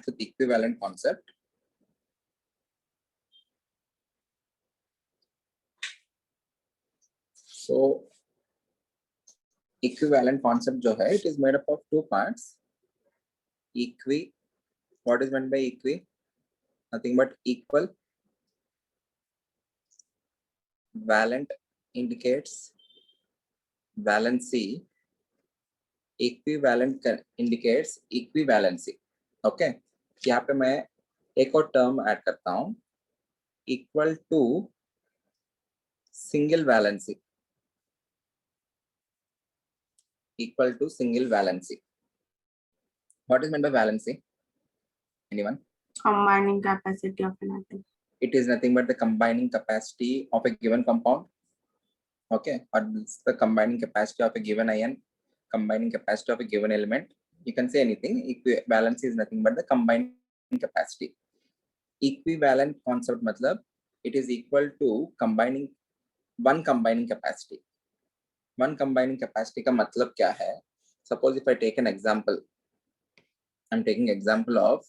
with equivalent concept. So equivalent concept जो है, it is made up of two parts. Equi, what is meant by equi? Nothing but equal. Valent indicates valency. Equivalent indicates equivalency. Okay, यहाँ पे मैं एक और term add करता हूँ, equal to single valency. Equal to single valency. What is meant by valency? Anyone? Combining capacity of an atom. It is nothing but the combining capacity of a given compound. Okay, or it's the combining capacity of a given ion, combining capacity of a given element. You can say anything. Equivalency is nothing but the combining capacity. Equivalent concept matlab it is equal to combining one combining capacity. One combining capacity का मतलब क्या है? Suppose if I take an example, I'm taking example of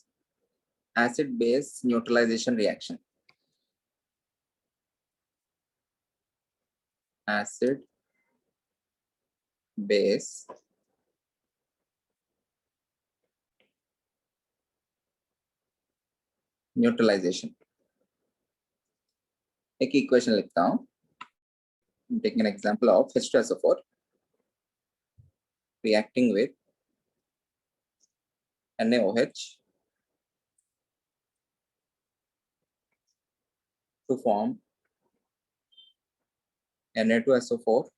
acid-base neutralization reaction. Acid-base neutralization. एक equation लिखता हूँ. I'm taking an example of H2SO4 reacting with NaOH to form Na2SO4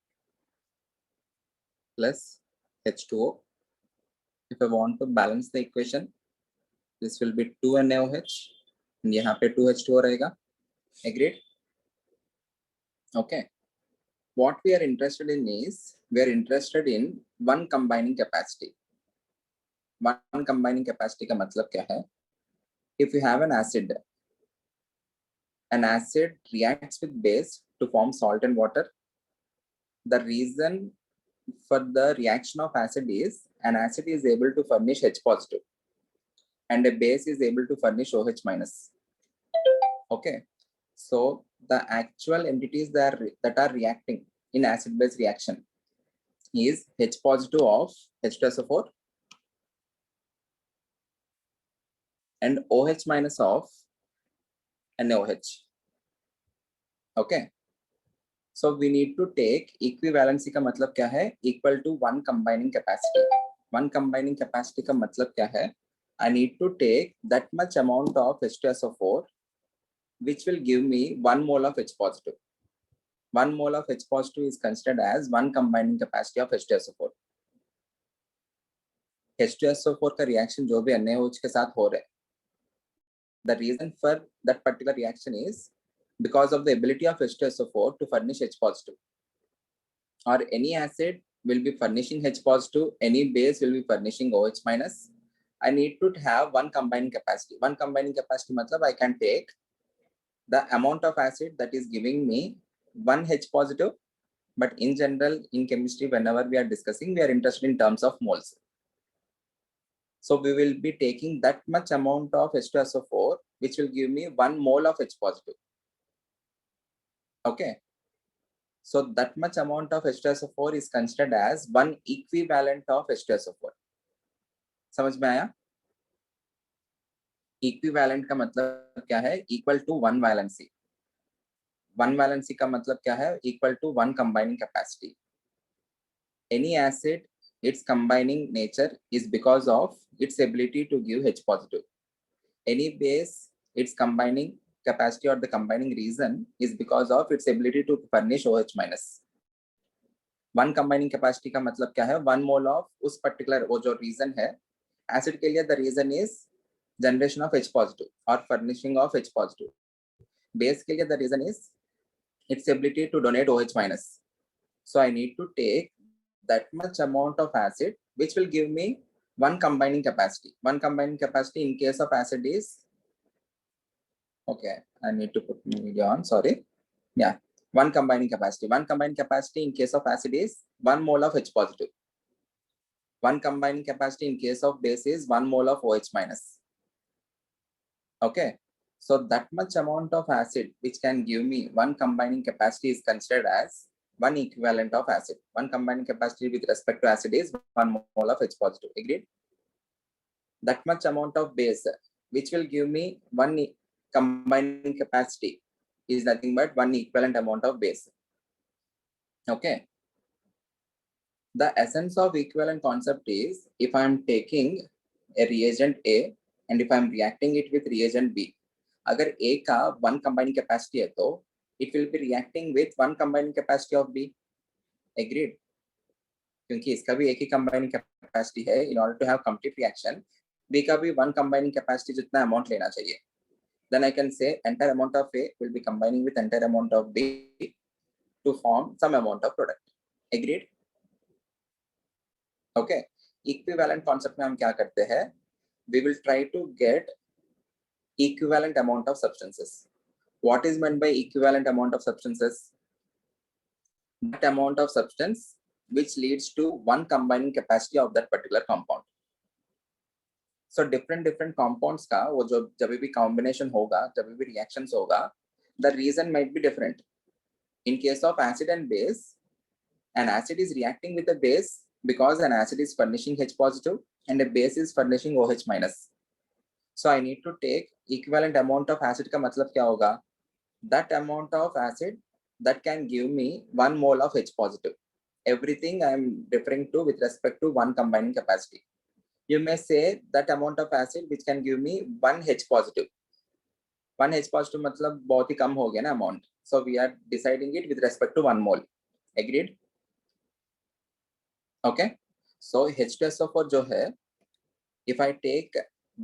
plus H2O. If I want to balance the equation, this will be 2 NaOH and यहाँ पे 2 H2O रहेगा. Agreed? Okay. What we are interested in is, we are interested in one combining capacity. One combining capacity का मतलब क्या है? If you have an acid reacts with base to form salt and water. The reason for the reaction of acid is, an acid is able to furnish H positive and a base is able to furnish OH minus. Okay, so the actual entities that are reacting in acid base reaction is H positive of H2SO4 and OH minus of NaOH. Okay, so we need to take equivalency का मतलब क्या है? Equal to one combining capacity. One combining capacity का मतलब क्या है? I need to take that much amount of H2SO4 which will give me 1 mole of H positive. 1 mole of H positive is considered as one combining capacity of H2SO4. H2SO4 का reaction जो भी NaOH के साथ हो रहा है, the reason for that particular reaction is because of the ability of H2SO4 to furnish H positive. Or any acid will be furnishing H positive, any base will be furnishing OH minus. I need to have one combining capacity. One combining capacity matlab I can take the amount of acid that is giving me one H positive, but in general in chemistry whenever we are discussing, we are interested in terms of moles. So we will be taking that much amount of H2SO4 which will give me 1 mole of H positive. Okay, so that much amount of H2SO4 is considered as one equivalent of H2SO4. समझ में आया? Equivalent का मतलब क्या है? Equal to one valency. One valency का मतलब क्या है? Equal to one combining capacity. Any acid, its combining nature is because of its ability to give H positive. Any base, its combining capacity or the combining reason is because of its ability to furnish OH minus. One combining capacity का मतलब क्या है? 1 mole of उस particular वो जो reason है, acid के लिए the reason is generation of H positive or furnishing of H positive. Base के लिए the reason is its ability to donate OH minus. So I need to take that much amount of acid which will give me one combining capacity. One combining capacity in case of acid is, okay, I need to put media on, sorry. Yeah, one combining capacity. One combining capacity in case of acid is 1 mole of H positive. One combining capacity in case of base is 1 mole of OH minus. Okay, so that much amount of acid which can give me one combining capacity is considered as one equivalent of acid. One combining capacity with respect to acid is 1 mole of H positive. Agreed? That much amount of base which will give me one combining capacity is nothing but one equivalent amount of base. Okay. The essence of equivalent concept is if I am taking a reagent A and if I am reacting it with reagent B, अगर A का one combining capacity है तो it will be reacting with one combining capacity of B. Agreed? क्योंकि इसका भी एक ही combining capacity है. In order to have complete reaction, B का भी one combining capacity जितना amount लेना चाहिए. Then I can say entire amount of A will be combining with entire amount of B to form some amount of product. Agreed? Okay. Equivalent concept में हम क्या करते हैं? We will try to get equivalent amount of substances. What is meant by equivalent amount of substances? That amount of substance which leads to one combining capacity of that particular compound. So different compounds का वो जो जब भी combination होगा, जब भी reactions होगा, the reason might be different. In case of acid and base, an acid is reacting with a base because an acid is furnishing H positive and a base is furnishing OH minus. So I need to take equivalent amount of acid का मतलब क्या होगा? That amount of acid that can give me 1 mole of H positive. Everything I am referring to with respect to one combining capacity. You may say that amount of acid which can give me 1 H positive. 1 H positive मतलब बहुत ही कम हो गया ना amount. So we are deciding it with respect to 1 mole. Agreed? Okay. So H2SO4 जो है, if I take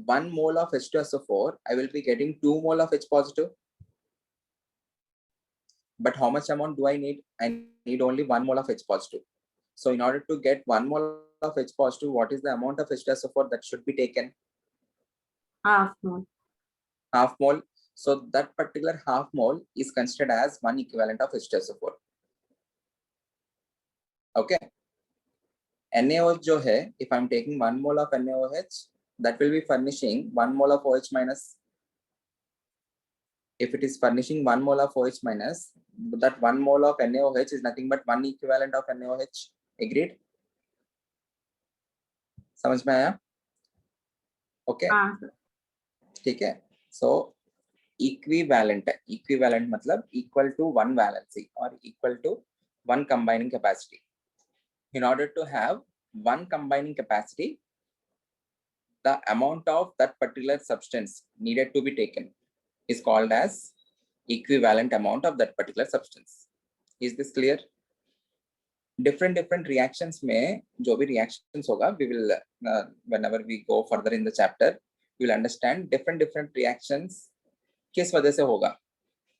1 mole of H2SO4, I will be getting 2 mole of H positive. But how much amount do I need? I need only 1 mole of H positive. So in order to get 1 mole of H positive, what is the amount of H2SO4 that should be taken? Half mole. Half mole. So that particular half mole is considered as one equivalent of H2SO4. Okay. NaOH जो है, if I'm taking 1 mole of NaOH, that will be furnishing 1 mole of OH minus. If it is furnishing 1 mole of OH minus, that 1 mole of NaOH is nothing but one equivalent of NaOH. Agreed? समझ में आया? Okay. ठीक है. So equivalent है. Equivalent मतलब equal to one valency or equal to one combining capacity. In order to have one combining capacity, the amount of that particular substance needed to be taken is called as equivalent amount of that particular substance. Is this clear? Different reactions में जो भी reactions होगा, we will whenever we go further in the chapter, we will understand different reactions किस वजह से होगा.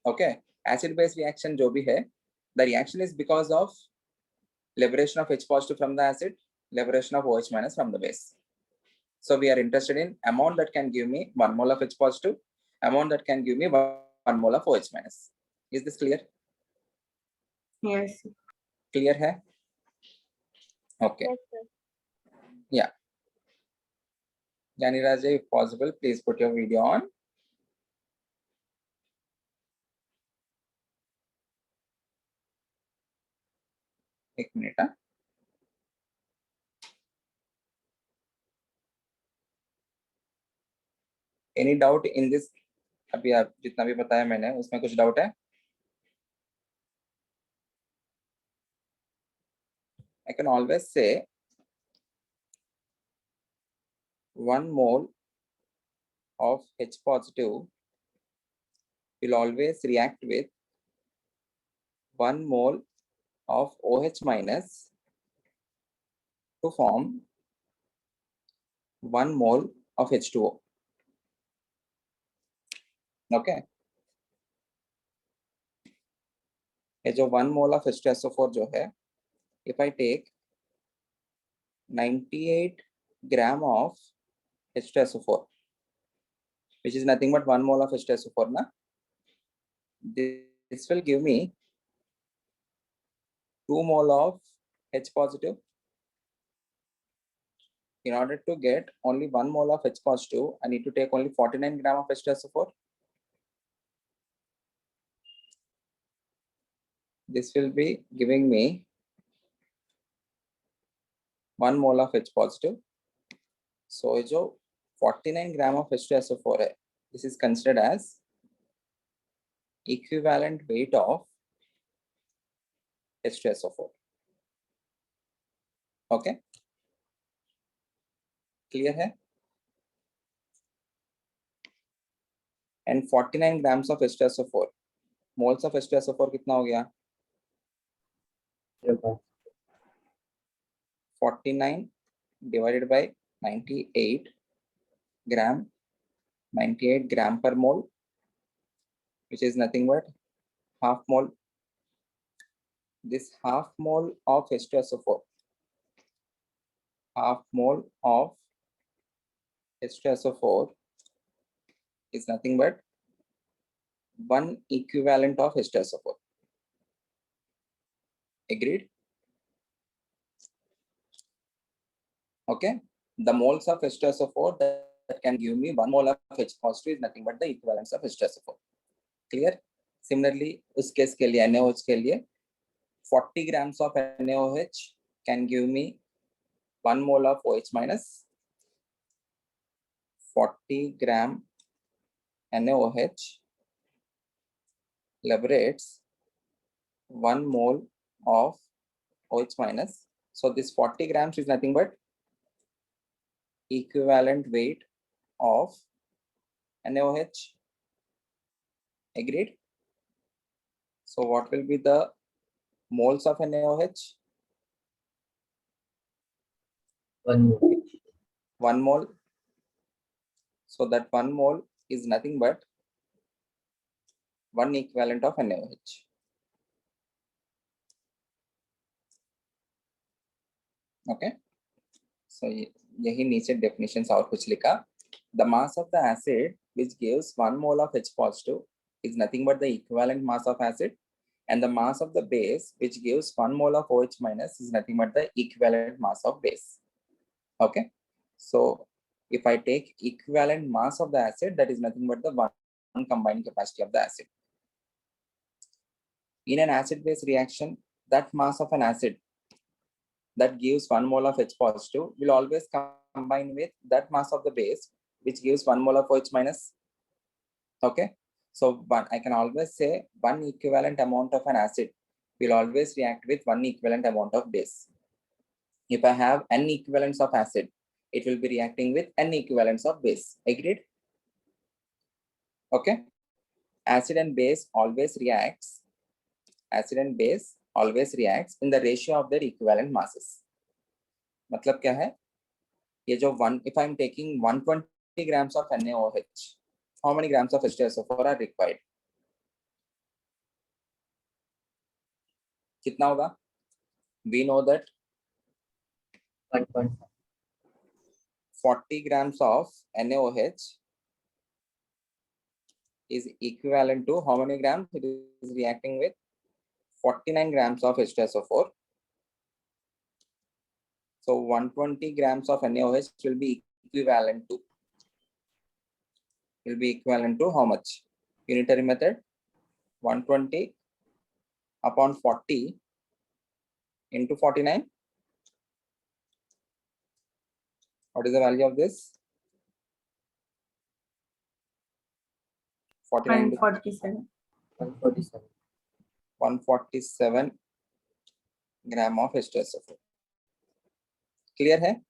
Okay, acid base reaction जो भी है, the reaction is because of liberation of H positive from the acid, liberation of OH minus from the base. So we are interested in amount that can give me 1 mole of H positive, amount that can give me 1 mole of OH minus. Is this clear? Yes. Clear है? Okay. Yes, sir. Yeah. Yani Raja, if possible, please put your video on. एक minute. Any doubt in this? अभी आप जितना भी बताया मैंने उसमें कुछ डाउट है? I can always say 1 mole of H positive will always react with 1 mole of OH minus to form 1 mole of H2O. Okay. ये जो 1 mole of H2SO4 जो है, if I take 98 gram of H2SO4, which is nothing but 1 mole of H2SO4, na? This will give me 2 mole of H positive. In order to get only 1 mole of H positive, I need to take only 49 gram of H2SO4. This will be giving me 1 mole of H positive. So जो 49 gram of H2SO4 है, this is considered as equivalent weight of H2SO4. Okay, clear है? And 49 grams of H2SO4, moles of H2SO4 कितना हो गया? 49 divided by 98 gram, 98 gram per mole, which is nothing but half mole. This half mole of H2SO4, half mole of H2SO4 is nothing but 1 equivalent of H2SO4. Agreed? Okay. The moles of H2SO4 that can give me 1 mole of H positive is nothing but the equivalence of H2SO4. Clear? Similarly, उस case के लिए NaOH के लिए 40 grams of NaOH can give me 1 mole of OH minus. 40 gram NaOH liberates 1 mole of OH minus. So this 40 grams is nothing but equivalent weight of NaOH. Agreed? So what will be the moles of NaOH? 1 mole. So that 1 mole is nothing but 1 equivalent of NaOH. Okay. So यही नीचे definitions और कुछ लिखा. The mass of the acid which gives 1 mole of H positive is nothing but the equivalent mass of acid, and the mass of the base which gives 1 mole of OH minus is nothing but the equivalent mass of base. Okay. So if I take equivalent mass of the acid, that is nothing but the one combined capacity of the acid. In an acid-base reaction, that mass of an acid that gives 1 mole of H positive will always combine with that mass of the base which gives 1 mole of OH minus. Okay. So I can always say 1 equivalent amount of an acid will always react with 1 equivalent amount of base. If I have n equivalents of acid, it will be reacting with n equivalents of base. Agreed? Okay. Acid and base always reacts. Acid and base always reacts in the ratio of their equivalent masses. मतलब क्या है? ये जो if I am taking 120 grams of NaOH, how many grams of H2SO4 are required? कितना होगा? We know that 40 grams of NaOH is equivalent to how many grams? It is reacting with 49 grams of H2SO4. So 120 grams of NaOH will be equivalent to how much? Unitary method, 120 upon 40 into 49. What is the value of this? 49 147. 147 gram of H2SO4. Clear है?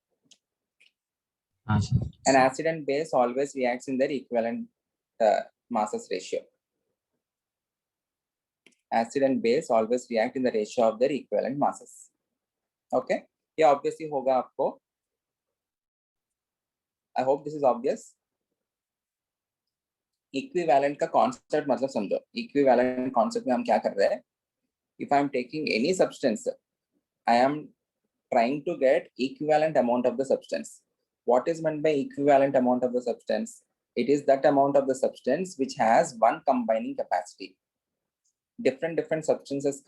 An acid and base always reacts in their equivalent masses ratio. Acid and base always react in the ratio of their equivalent masses. Okay? ये obviously होगा आपको. I hope this is obvious. Equivalent का concept मतलब समझो. Equivalent concept में हम क्या कर रहे हैं? If I am taking any substance, I am trying to get equivalent amount of the substance. What is meant by equivalent amount of the substance? It is that amount of the substance which has one combining capacity. Different substances,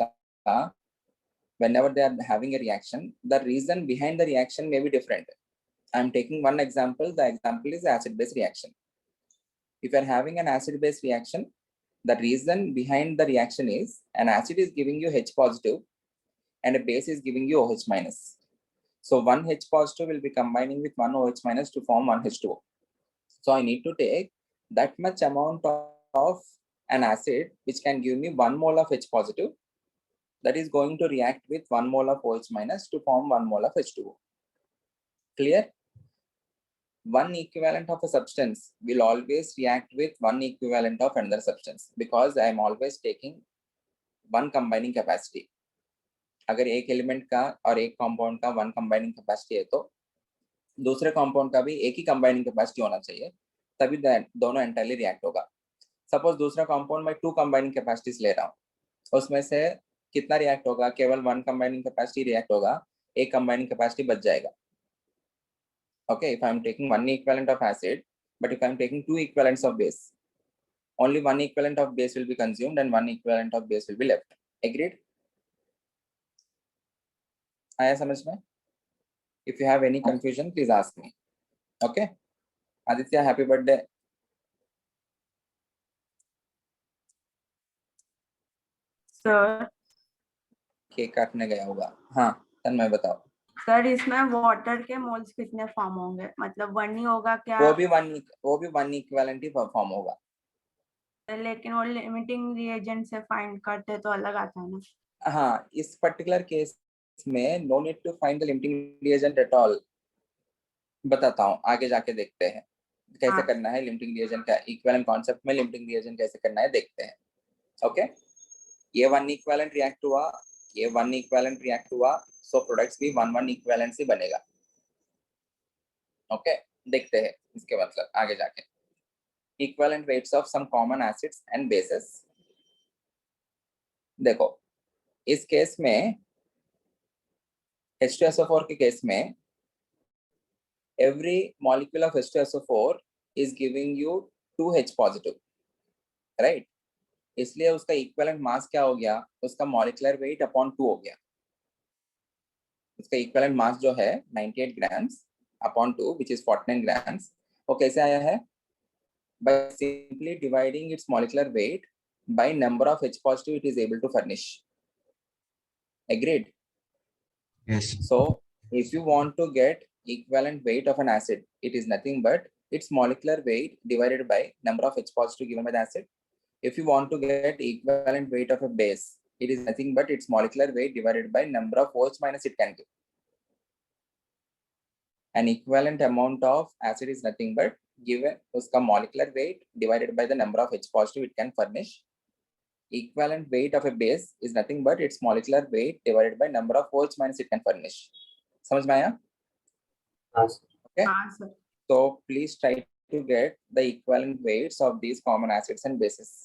whenever they are having a reaction, the reason behind the reaction may be different. I'm taking one example. The example is acid-base reaction. If you're having an acid-base reaction, the reason behind the reaction is an acid is giving you H positive and a base is giving you OH minus. So one H positive will be combining with one OH minus to form one H2O. So I need to take that much amount of an acid which can give me 1 mole of H positive that is going to react with 1 mole of OH minus to form 1 mole of H2O. Clear? One equivalent of a substance will always react with one equivalent of another substance because I am always taking one combining capacity. अगर एक element का और एक compound का one combining capacity है तो दूसरे compound का भी एक ही कंबाइनिंग कैपेसिटी होना चाहिए, तभी दोनों एंटायरली रिएक्ट होगा. सपोज दूसरा कंपाउंड में 2 कंबाइनिंग कैपेसिटीज ले रहा हूँ, उसमें से कितना रिएक्ट होगा? केवल 1 कंबाइनिंग कैपेसिटी रिएक्ट होगा, एक कंबाइनिंग कैपेसिटी बच जाएगा. Okay, if I'm taking one equivalent of acid, but if I'm taking 2 equivalents of base, only one equivalent of base will be consumed and one equivalent of base will be left. Agreed? आया समझ में? If you have any confusion, please ask me. Okay? Aditya, happy birthday. Sir cake काटने गया होगा. हाँ, तन्मय बताओ. Sir इसमें water के मोल्स कितने फॉर्म होंगे? मतलब 1 ही होगा क्या? वो भी वन इक्विवेलेंट ही फॉर्म होगा. लेकिन वो लिमिटिंग रिएजेंट से फाइंड करते तो अलग आता है ना. हाँ, इस पर्टिकुलर केस में no need to find the limiting reagent at all. बताता हूँ, आगे जाके देखते हैं कैसे हाँ. करना है लिमिटिंग रिएजेंट का. इक्विवेलेंट कॉन्सेप्ट में लिमिटिंग रिएजेंट कैसे करना है देखते हैं. ओके, ये वन इक्विवेलेंट रिएक्ट हुआ, ये वन इक्विवेलेंट रिएक्ट हुआ, सो प्रोडक्ट्स भी वन इक्विवेलेंट से बनेगा. ओके, देखते हैं इसके मतलब आगे जाके. Equivalent weights of some common acids and bases. देखो, इस केस में H2SO4 के केस में every molecule of H2SO4 is giving you 2H positive, right? इसलिए उसका इक्विवेलेंट मास क्या हो गया? उसका मॉलिक्यूलर वेट अपॉन 2 हो गया. उसका इक्विवेलेंट मास जो है 98 grams upon 2 which is 49 grams. वो कैसे आया है? By simply dividing its molecular weight by number of H positive it is able to furnish. Agreed? Yes. So if you want to get equivalent weight of an acid, it is nothing but its molecular weight divided by number of H positive given by the acid. If you want to get equivalent weight of a base, it is nothing but its molecular weight divided by number of OH minus it can give. An equivalent amount of acid is nothing but given uska molecular weight divided by the number of H positive it can furnish. Equivalent weight of a base is nothing but its molecular weight divided by number of OH minus it can furnish. समझ में आया? Okay. हाँ sir. So please try to get the equivalent weights of these common acids and bases.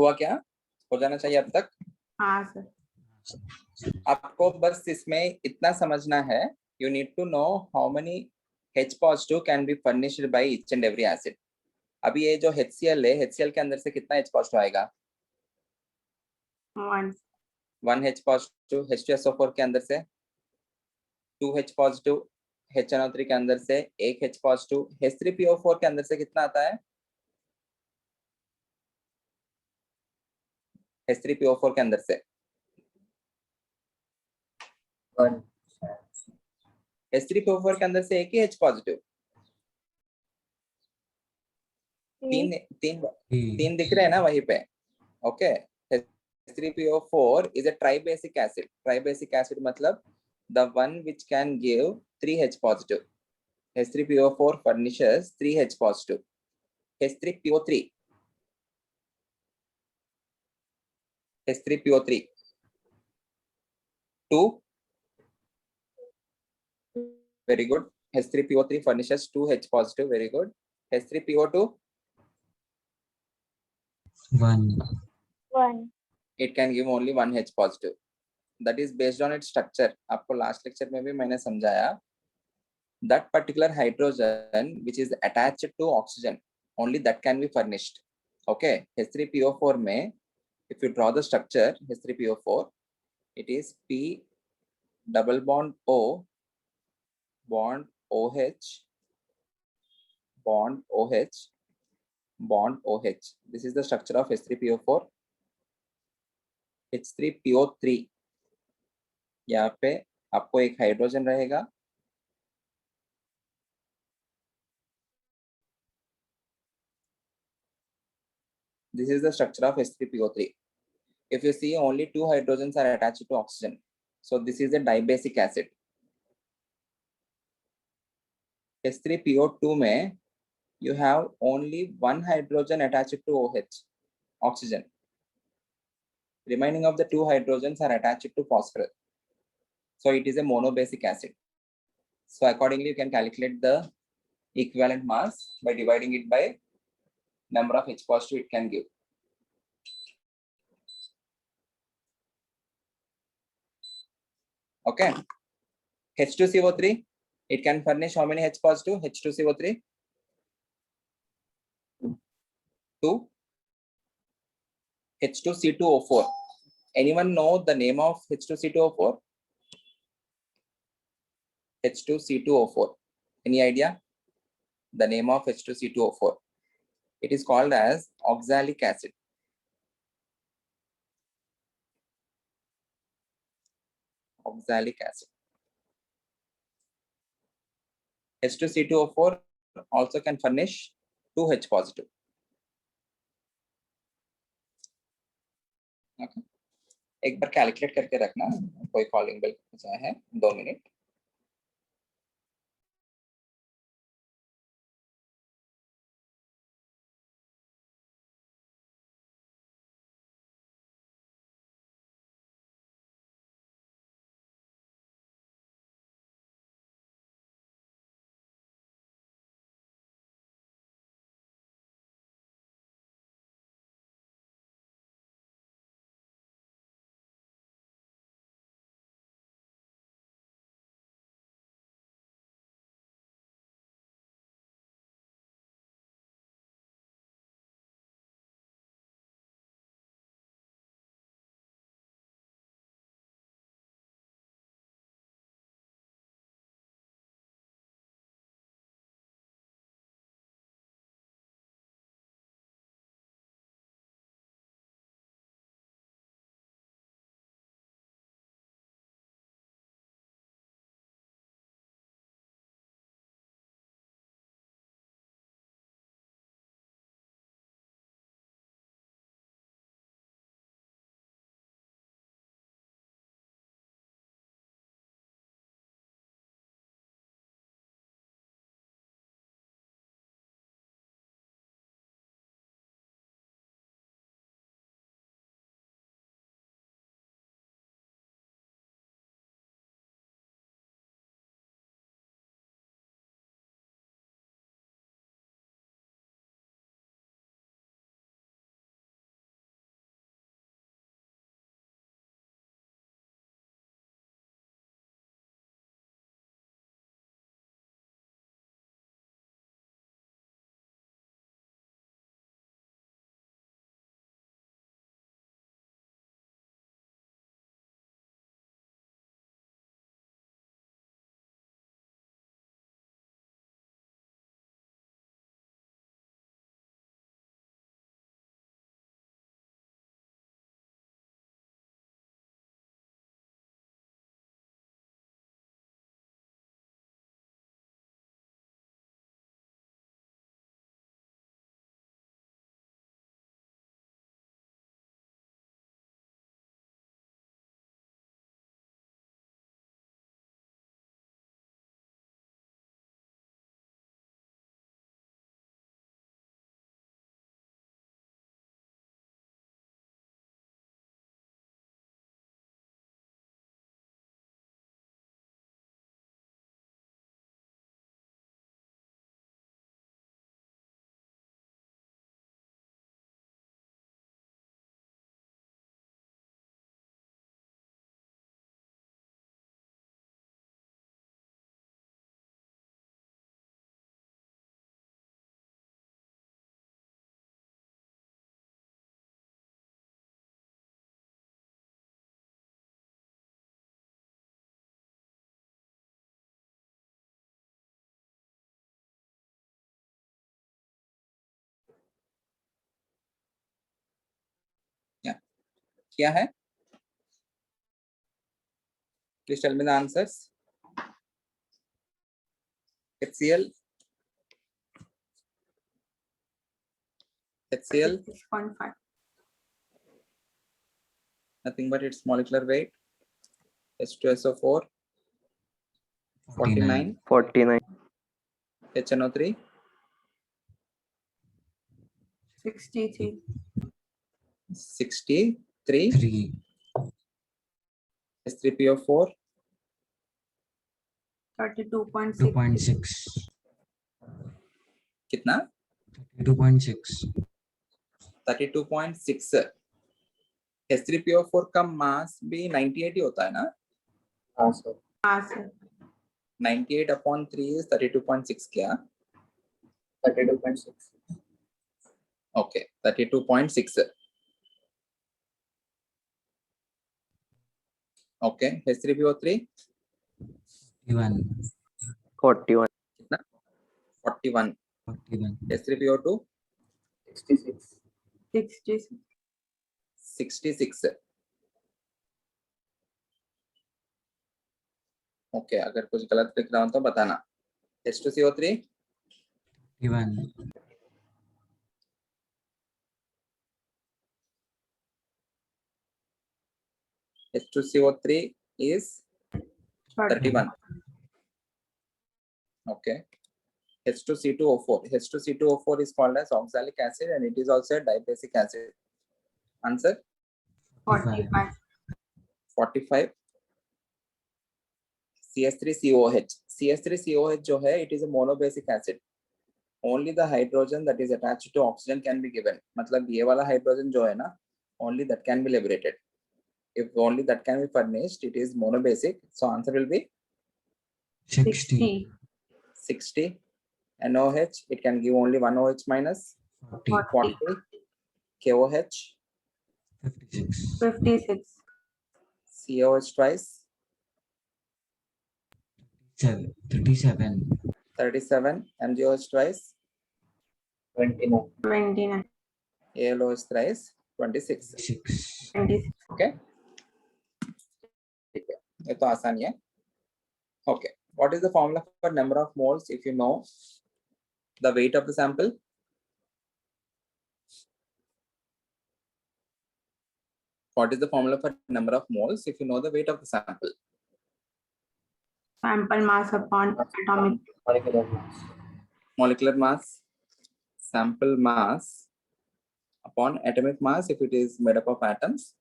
हुआ क्या? हो जाना चाहिए अब तक। हाँ सर। आपको बस इसमें इतना समझना है, you need to know how many H positive can be furnished by each and every acid. अभी ये जो HCl है, HCl के अंदर से कितना H पॉजिटिव आएगा? 1 1 H पॉजिटिव। H2SO4 के अंदर से 2 H पॉजिटिव। HNO3 के अंदर से 1 H पॉजिटिव। H3PO4 के अंदर से कितना आता है? H3PO4 के अंदर से 1 H3PO4 के अंदर से एक ही H पॉजिटिव। तीन तीन तीन दिख रहे हैं ना वहीं पे। Okay, H3PO4 is a tribasic acid. Tribasic acid मतलब the one which can give 3 H positive. H3PO4 furnishes 3 H positive. H3PO3 2, very good. H3PO3 furnishes 2 H positive, very good. H3PO2 1. it can give only 1 H positive. That is based on its structure. आपको last lecture में भी मैंने समझाया, that particular hydrogen which is attached to oxygen, only that can be furnished. Okay, H3PO4 में if you draw the structure H3PO4, it is P double bond O bond OH bond OH bond OH. This is the structure of H3PO4. H3PO3 यहाँ पे आपको एक hydrogen रहेगा, this is the structure of H3PO3. If you see, only 2 hydrogens are attached to oxygen, so this is a dibasic acid. H3PO2 में you have only 1 hydrogen attached to OH, oxygen. Remaining of the 2 hydrogens are attached to phosphorus, so it is a monobasic acid. So accordingly, you can calculate the equivalent mass by dividing it by number of H positive it can give. Okay, H2CO3, it can furnish how many H positive? H2CO3 2. H2C2O4. Anyone know the name of H2C2O4? H2C2O4. Any idea? The name of H2C2O4. It is called as oxalic acid. Oxalic acid. H2C2O4 also can furnish 2H positive. Okay. एक बार calculate करके रखना, कोई calling bell है 2 minute. किया है? Please tell me the answers. HCl, 6.5. nothing but its molecular weight. H2SO4, 49. 49. HNO3, 63. 63. 3. H3PO4, 32.6. 2.6. कितना? 2.6. 32.6. H3PO4 का मास भी 98 ही होता है ना? हाँ सर। हाँ सर. 98/3 is 32.6 क्या? 32.6. Okay, 32.6. Okay, H3PO3 41. 41. कितना? 41. 41. H3PO2 66. 66. 66. ओके, अगर कुछ गलत लिख रहा हूं तो बताना. H2CO3 31. H2CO3 is 31. Okay. H2C2O4. H2C2O4 is called as oxalic acid and it is also a dibasic acid. Answer 45. 45. CS3COH. CS3COH जो है, it is a monobasic acid. Only the hydrogen that is attached to oxygen can be given. मतलब ये वाला hydrogen जो है ना, only that can be liberated. If only that can be furnished, it is monobasic. So answer will be 60. 60. NOH, it can give only one OH minus. 40. 40. KOH, 56. 56. COH twice, 37. 37. MgOH twice, 29. 29. ALOH thrice, 26. 6. 26. Okay. ठीक है, ये तो आसान ही है. Okay. What is the formula for number of moles if you know the weight of the sample? What is the formula for number of moles if you know the weight of the sample? Sample mass upon atomic. Molecular mass. Molecular mass, sample mass upon atomic mass if it is made up of atoms,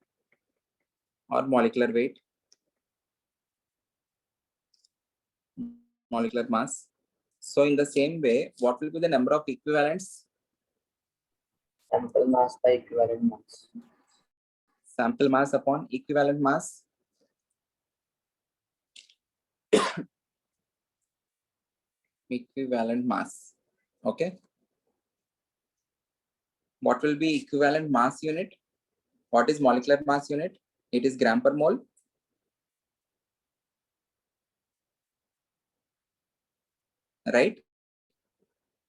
or molecular weight, molecular mass. So in the same way, what will be the number of equivalents? Sample mass by equivalent mass. Sample mass upon equivalent mass. Equivalent mass. Okay. What will be equivalent mass unit? What is molecular mass unit? It is gram per mole. Right?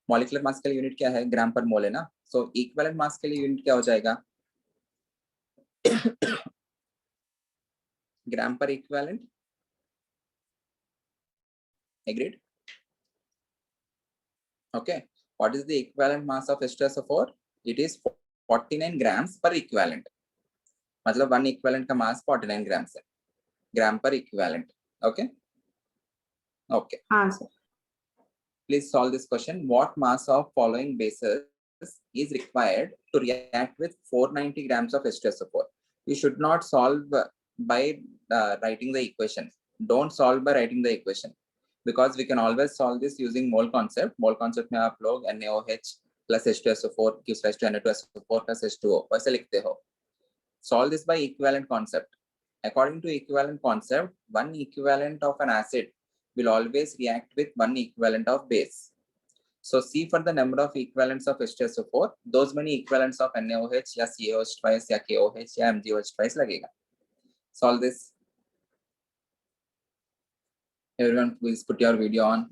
Molecular mass के लिए unit क्या है? ग्राम पर मोल है ना. So equivalent mass के लिए unit क्या हो जाएगा? ग्राम पर equivalent. Agreed? Okay. What is the equivalent mass of H2SO4? It is 49 grams per equivalent. मतलब 1 equivalent का mass 49 grams है. Gram per equivalent. Okay. Okay. हाँ sir. Please solve this question. What mass of following bases is required to react with 490 grams of H2SO4? You should not solve by writing the equation. Don't solve by writing the equation, because we can always solve this using mole concept. Mole concept में आप लोग NaOH plus H2SO4 gives rise to Na2SO4 plus H2O वैसे लिखते हो. Solve this by equivalent concept. According to equivalent concept, one equivalent of an acid will always react with one equivalent of base. So C for the number of equivalents of H2SO4, those many equivalents of NaOH या CaOH twice या KOH या MgOH twice लगेगा. Solve this. Everyone, please put your video on.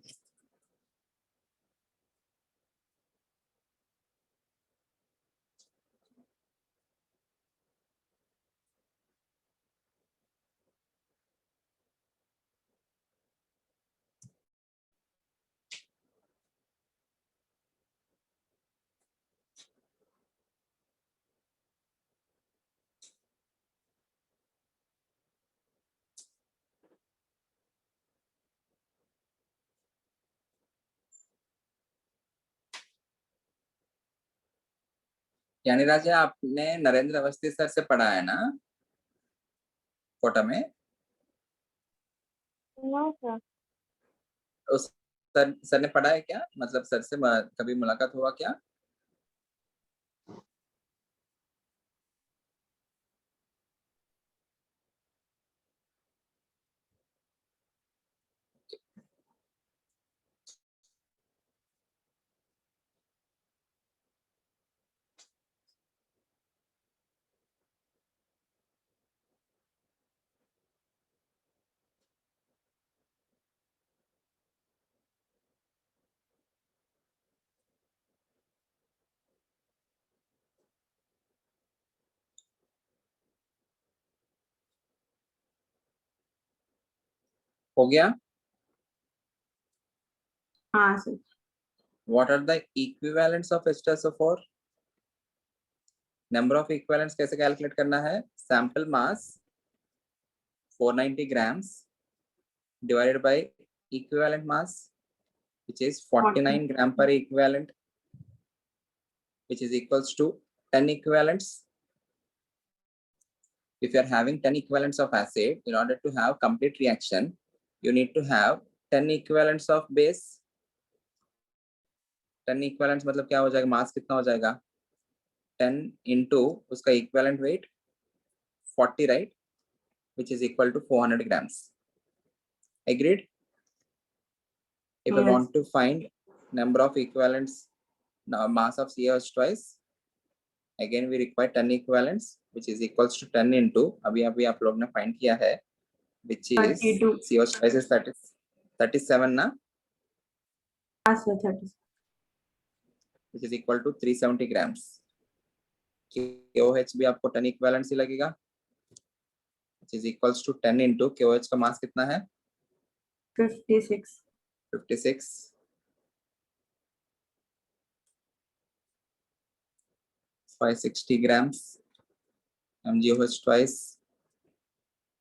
यानी राजा आपने Narendra Awasthi sir से पढ़ा है ना कोटा में? No sir. उस सर ने पढ़ा है क्या? मतलब सर से कभी मुलाकात हुआ क्या? हो गया? हाँ sir. What are the equivalents of H2SO4? Number of equivalents कैसे कैलकुलेट करना है? Sample mass 490 grams divided by equivalent mass, which is 49 gram per equivalent, which is equals to 10 equivalents. If you are having 10 equivalents of acid, in order to have complete reaction, you need to have 10 equivalents of base. 10 equivalents मतलब क्या हो जाएगा? मास कितना हो जाएगा? 10 into उसका equivalent weight 40, right? Which is equal to 400 grams. Agreed? If I Yes. want to find number of equivalents, mass of CH twice, again we require 10 equivalents, which is equals to 10 into अभी आप लोग ने find किया है, which is 32. CH twice is 37 ना, हाँ sir 30. which is equal to 370 grams. KOH भी आपको 10 equivalents ही लगेगा, which is equals to 10 into KOH का मास कितना है? 56. 56. 560 grams. MgOH twice,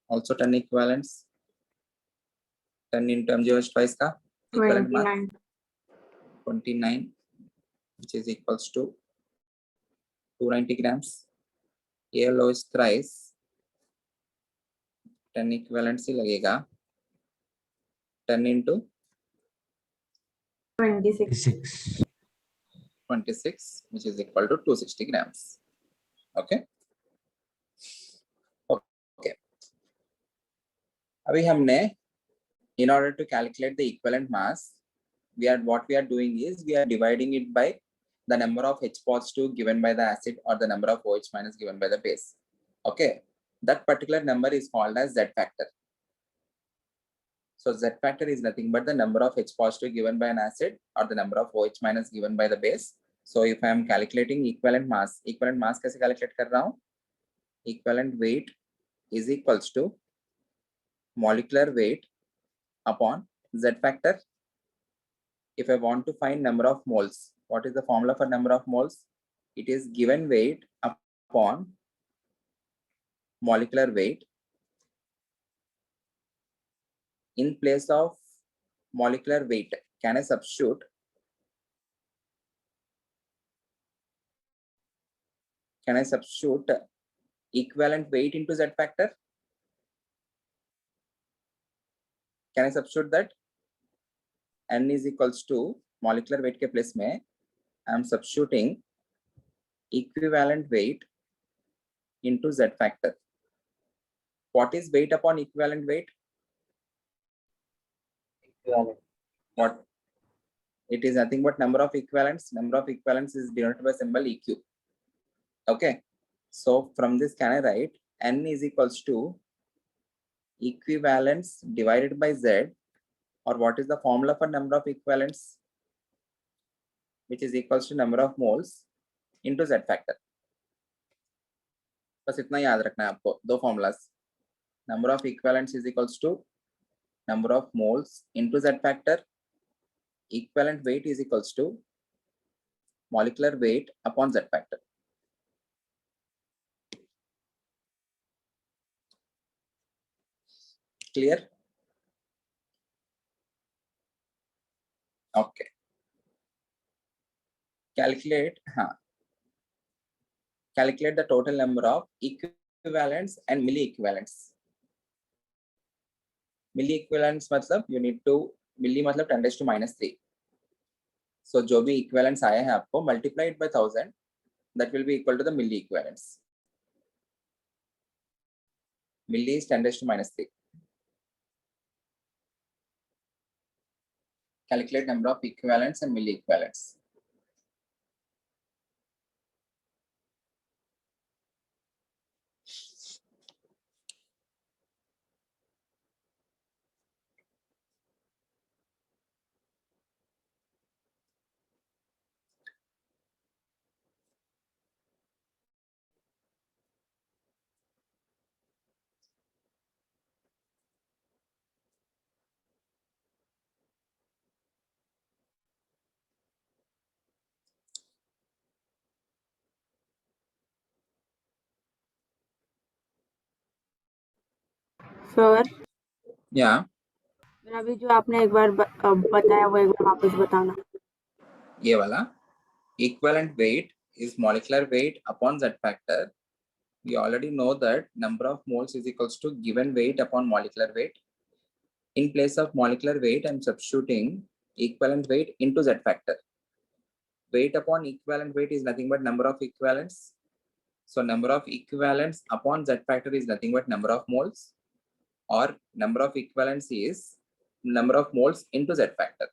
also 10 equivalents. 10 into MgOH twice का equivalent mass 29. 29, which is equals to 290 grams. ALOH thrice 10 equivalents ही लगेगा. 10 into 26. 26, which is equal to 260 grams. Okay. Okay. अभी हमने, in order to calculate the equivalent mass, what we are doing is we are dividing it by the number of H positive given by the acid or the number of OH minus given by the base. Okay, that particular number is called as Z factor. So Z factor is nothing but the number of H positive given by an acid or the number of OH minus given by the base. So if I am calculating equivalent mass कैसे calculate कर रहा हूँ? Equivalent weight is equals to molecular weight upon Z factor. If I want to find number of moles, what is the formula for number of moles? It is given weight upon molecular weight. In place of molecular weight, can I substitute equivalent weight into Z factor? Can I substitute that? N is equals to molecular weight के place में I am substituting equivalent weight into Z factor. What is weight upon equivalent weight? Equivalent. What? It is nothing but number of equivalents. Number of equivalents is denoted by symbol EQ. Okay. So from this, can I write N is equals to equivalents divided by Z, or what is the formula for number of equivalents, which is equals to number of moles into Z factor. बस इतना याद रखना है आपको, दो formulas. Number of equivalents is equals to number of moles into Z factor. Equivalent weight is equals to molecular weight upon Z factor. Clear? Okay. Calculate, हाँ. Calculate the total number of equivalents and milli equivalents. Milli equivalents मतलब you need to, milli मतलब 10⁻³ so जो भी equivalents आए हैं आपको multiplied by 1000 that will be equal to the milli equivalents. Milli is 10⁻³. Calculate number of equivalents and milli equivalents. Sir Yeah, अभी जो आपने एक बार बताया वो एक बार वापस बताना. ये वाला equivalent weight is molecular weight upon Z factor. We already know that number of moles is equals to given weight upon molecular weight. In place of molecular weight, I'm substituting equivalent weight into Z factor. Weight upon equivalent weight is nothing but number of equivalents. So number of equivalents upon Z factor is nothing but number of moles, or number of equivalents is number of moles into Z factor.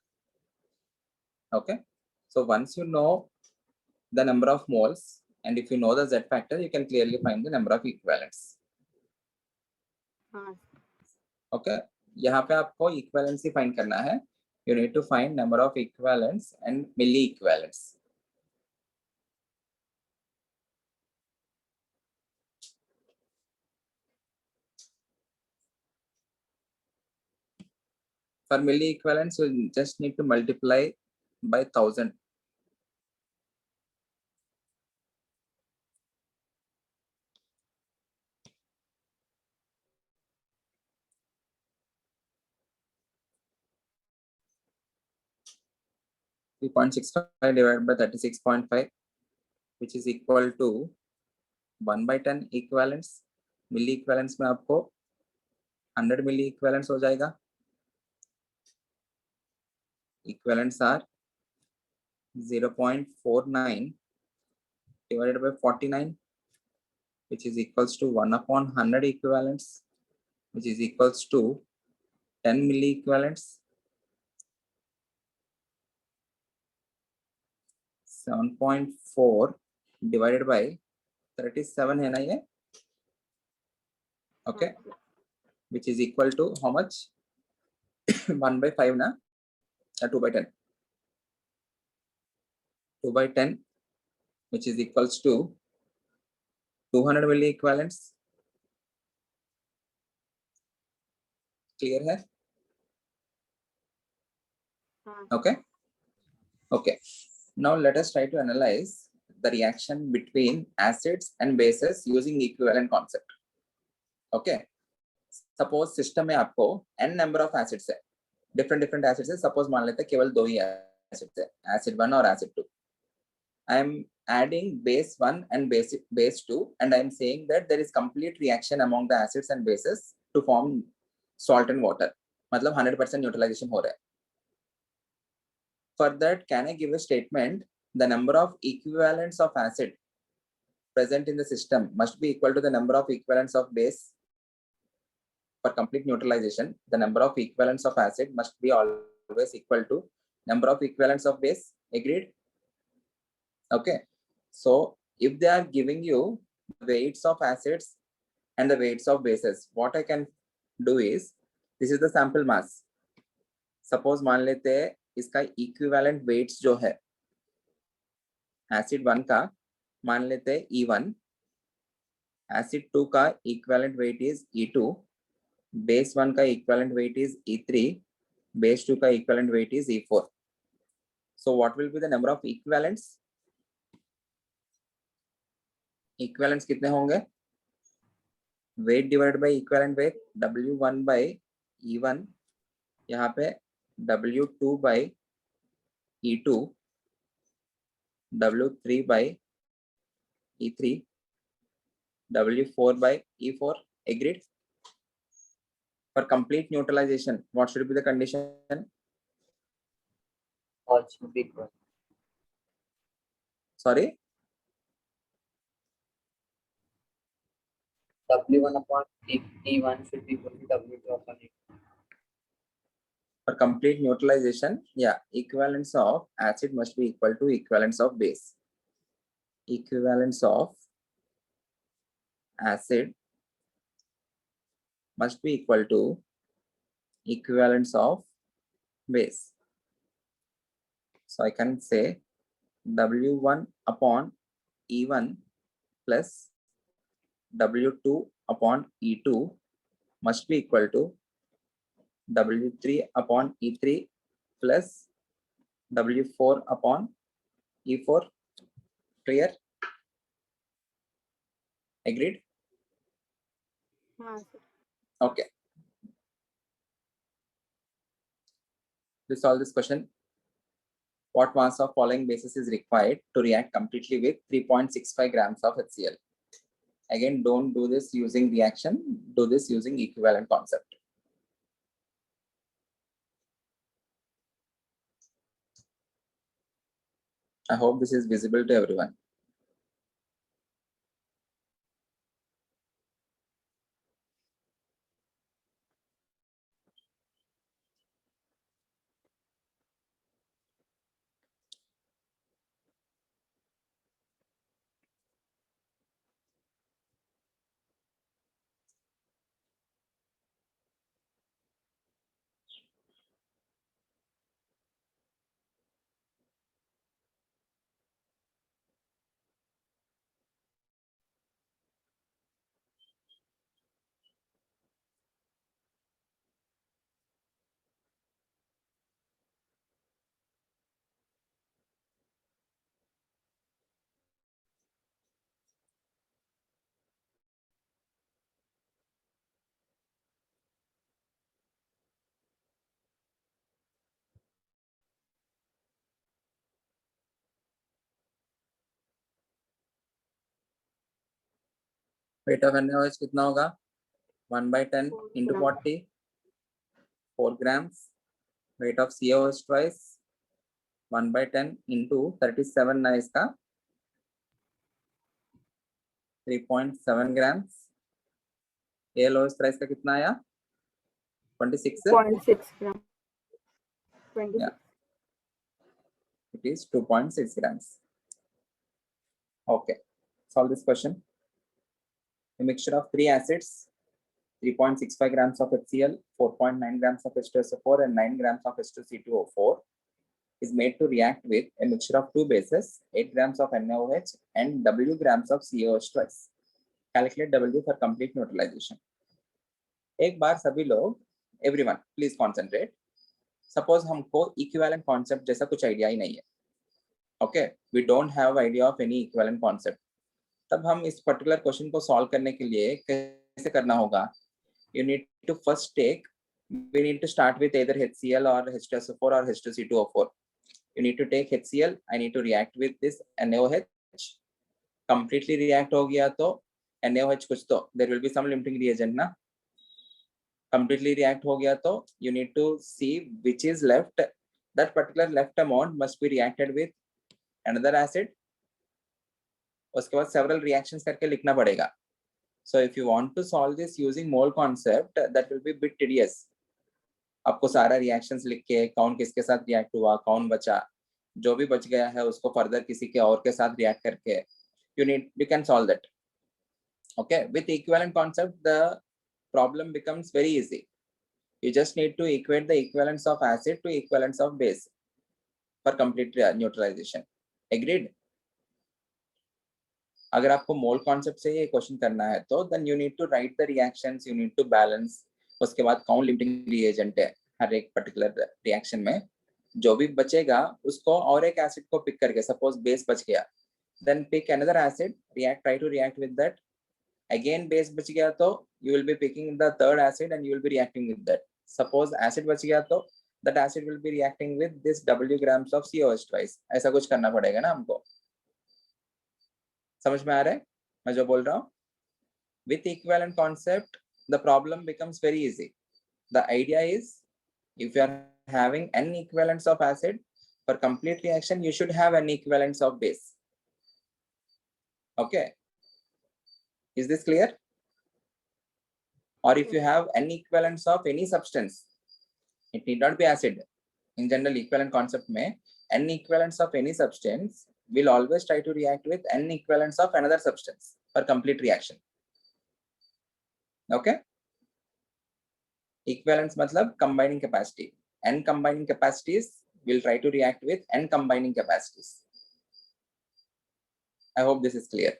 Okay. So once you know the number of moles and if you know the Z factor, you can clearly find the number of equivalents. हाँ. Okay. यहाँ पे आपको equivalency find करना है. You need to find number of equivalents and milli equivalents. For milli equivalents, you just need to multiply by 1000. (3.65) divided by 36.5, which is equal to 1/10 equivalents. Milli equivalents में आपको 100 milli equivalents हो जाएगा. Equivalents are 0.49 divided by 49, which is equals to 1/100 equivalents, which is equals to 10 milli equivalents. 7.4 divided by 37 है ना ये? Okay, which is equal to how much? 1/5 ना? 2/10. 2/10, which is equals to 200 milli equivalents. Clear है? हाँ. Okay. Okay. Now let us try to analyze the reaction between acids and bases using equivalent concept. Okay. Suppose system में आपको n number of acids है, different acids है. Suppose मान लेते हैं केवल 2 ही acids है, acid 1 और acid 2. I am adding base 1 and base 2, and I am saying that there is complete reaction among the acids and bases to form salt and water. मतलब 100% neutralization हो रहा है. For that, can I give a statement? The number of equivalents of acid present in the system must be equal to the number of equivalents of base. For complete neutralization, the number of equivalents of acid must be always equal to number of equivalents of base. Agreed? Okay. So if they are giving you weights of acids and the weights of bases, what I can do is, this is the sample mass. Suppose मान लेते हैं इसका equivalent weights जो है acid 1 का मान लेते हैं E1, acid 2 का equivalent weight is E2, base 1 का equivalent weight is E3, base 2 का equivalent weight is E4. So what will be the number of equivalents? Equivalents कितने होंगे? Weight divided by equivalent weight, W1 by E1, यहाँ पे W2 by E2, W3 by E3, W4 by E4. Agreed? For complete neutralization, what should be the condition? All should be equal. Sorry, W1 upon T1 should be equal to W2 upon E2. for complete neutralization, yeah, equivalence of acid must be equal to equivalence of base. Equivalence of acid must be equal to equivalence of base. So I can say W1 upon E1 plus W2 upon E2 must be equal to W3 upon E3 plus W4 upon E4. Clear? Agreed? हाँ sir. Okay. To solve this question, what mass of following bases is required to react completely with 3.65 grams of HCl? Again, don't do this using reaction, do this using equivalent concept. I hope this is visible to everyone. Weight of NaOH कितना होगा? 1/10 into 40, 4 grams. Weight of CaOH twice, 1/10 into 37 ना इसका 3.7 grams. AlOH thrice का कितना आया? 26. 0.6 gram. 26. Yeah. It is 2.6 grams. Okay. Solve this question. A mixture of 3 acids, 3.65 grams of HCl, 4.9 grams of H2SO4 and 9 grams of H2C2O4 is made to react with a mixture of 2 bases, 8 grams of NaOH and W grams of CaOH twice. Calculate W for complete neutralization. एक बार सभी लोग, everyone, please concentrate. Suppose हमको equivalent concept जैसा कुछ idea ही नहीं है. Okay, we don't have idea of any equivalent concept. तब हम इस particular question को solve करने के लिए कैसे करना होगा? You need to first take, we need to start with either HCl or H2SO4 or H2C2O4. You need to take HCl, I need to react with this NaOH. Completely react हो गया तो NaOH कुछ तो, there will be some limiting reagent ना. Completely react हो गया तो you need to see which is left. That particular left amount must be reacted with another acid. उसके बाद several reactions करके लिखना पड़ेगा. So if you want to solve this using mole concept, that will be a bit tedious. आपको सारा reactions लिख के कौन किसके साथ react हुआ, कौन बचा, जो भी बच गया है उसको further किसी के और के साथ react करके you can solve that. Okay, with equivalent concept the problem becomes very easy. You just need to equate the equivalence of acid to equivalence of base for complete neutralization. Agreed? अगर आपको mole concept से ये question करना है तो then you need to write the reactions, you need to balance. उसके बाद कौन लिमिटिंग रिएजेंट है हर एक पर्टिकुलर रिएक्शन में, जो भी बचेगा उसको और एक एसिड को पिक करके, सपोज बेस बच गया, then pick another acid, react, try to react with that. Again base बच गया तो you will be picking the third acid and you will be reacting with that. Suppose acid बच गया तो that acid will be reacting with this W grams of COH twice. ऐसा कुछ करना पड़ेगा ना हमको. समझ में आ रहा है मैं जो बोल रहा हूँ? With equivalent concept, the problem becomes very easy. The idea is, if you are having n equivalents of acid, for complete reaction, you should have n equivalents of base. Okay. Is this clear? Or if you have n equivalents of any substance, it need not be acid. In general, equivalent concept mein, n equivalents of any substance will always try to react with n equivalents of another substance for complete reaction. Okay. Equivalence matlab combining capacity. N combining capacities will try to react with n combining capacities. I hope this is clear.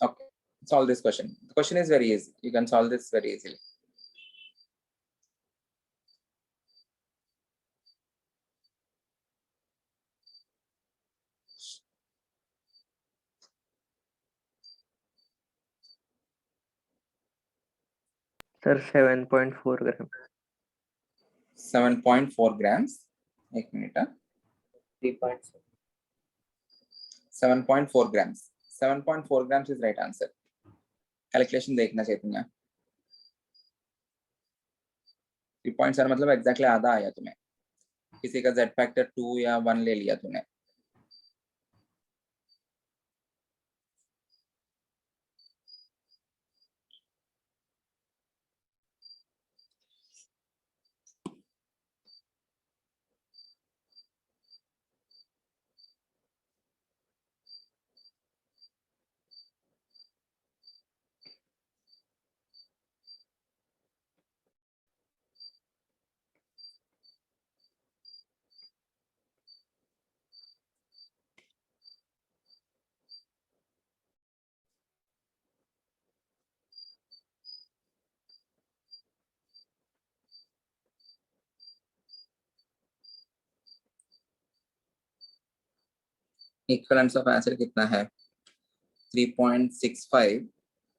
Okay, solve this question. The question is very easy. You can solve this very easily. Sir, 7.4 gram. 7.4 grams. एक minute. 3.7. 7.4 grams. 7.4 grams is right answer. Calculation देखना चाहिए तुम्हें. 3.7 मतलब exactly आधा आया तुम्हें. किसी का Z factor 2 या 1 ले लिया तूने. Equivalence of acid कितना है? 3.65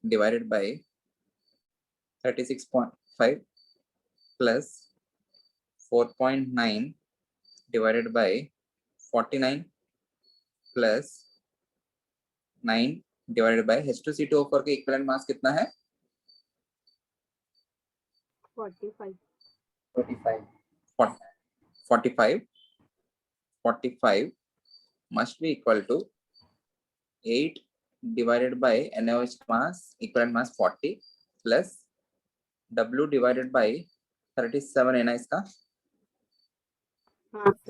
divided by 36.5 plus 4.9 divided by 49 plus 9 divided by H2C2O4 के equivalent mass कितना है? 45. 45 must be equal to 8 divided by NaOH mass, equivalent mass 40 plus W divided by 37 Na इसका.